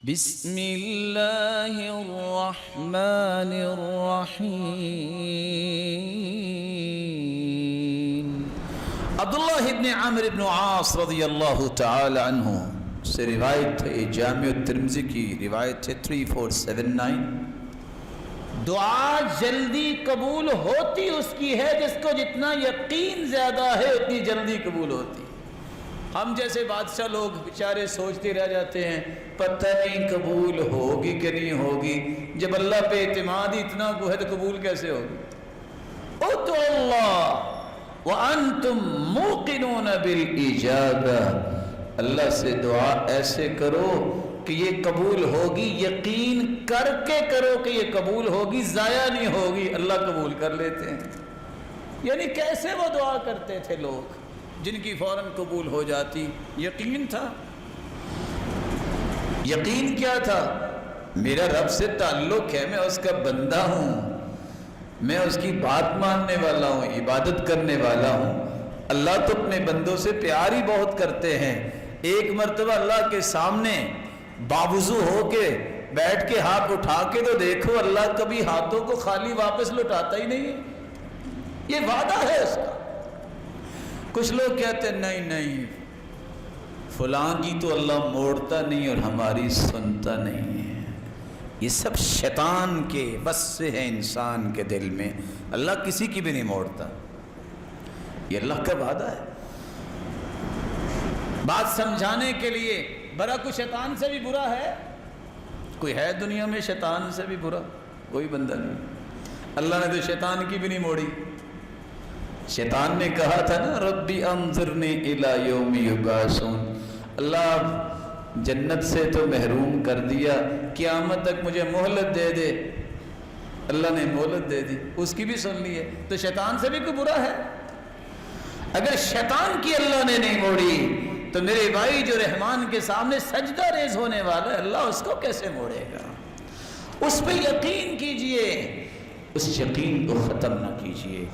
بسم اللہ الرحمن الرحیم۔ عبداللہ ابن عمرو ابن عاص رضی اللہ تعالی عنہ سے روایت ہے، جامع ترمذی کی روایت ہے 3479۔ دعا جلدی قبول ہوتی اس کی ہے جس کو جتنا یقین زیادہ ہے اتنی جلدی قبول ہوتی۔ ہم جیسے بادشاہ لوگ بیچارے سوچتے رہ جاتے ہیں پتہ نہیں قبول ہوگی کہ نہیں ہوگی، جب اللہ پہ اعتماد ہی اتنا کو ہے تو قبول کیسے ہوگی؟ ادعوا اللہ وانتم موقنون بالاجابہ، اللہ سے دعا ایسے کرو کہ یہ قبول ہوگی، یقین کر کے کرو کہ یہ قبول ہوگی، ضائع نہیں ہوگی، اللہ قبول کر لیتے ہیں۔ یعنی کیسے وہ دعا کرتے تھے لوگ جن کی فوراً قبول ہو جاتی؟ یقین تھا۔ یقین کیا تھا؟ میرا رب سے تعلق ہے، میں اس کا بندہ ہوں، میں اس کی بات ماننے والا ہوں، عبادت کرنے والا ہوں۔ اللہ تو اپنے بندوں سے پیار ہی بہت کرتے ہیں۔ ایک مرتبہ اللہ کے سامنے باوضو ہو کے بیٹھ کے ہاتھ اٹھا کے تو دیکھو، اللہ کبھی ہاتھوں کو خالی واپس لوٹاتا ہی نہیں ہے، یہ وعدہ ہے اس کا۔ کچھ لوگ کہتے ہیں نہیں نہیں فلاں کی تو اللہ موڑتا نہیں اور ہماری سنتا نہیں ہے، یہ سب شیطان کے بس سے ہے انسان کے دل میں، اللہ کسی کی بھی نہیں موڑتا، یہ اللہ کا وعدہ ہے۔ بات سمجھانے کے لیے برا کوئی شیطان سے بھی برا ہے؟ کوئی ہے دنیا میں شیطان سے بھی برا؟ کوئی بندہ نہیں۔ اللہ نے تو شیطان کی بھی نہیں موڑی۔ شیطان نے کہا تھا نا ربی انظرنی الی یوم یبعثون، اللہ جنت سے تو محروم کر دیا، قیامت تک مجھے مہلت دے دے۔ اللہ نے مہلت دے دی، اس کی بھی سن لی ہے، تو شیطان سے بھی کوئی برا ہے؟ اگر شیطان کی اللہ نے نہیں موڑی تو میرے بھائی جو رحمان کے سامنے سجدہ ریز ہونے والا ہے، اللہ اس کو کیسے موڑے گا؟ اس پہ یقین کیجئے، اس یقین کو ختم نہ کیجئے۔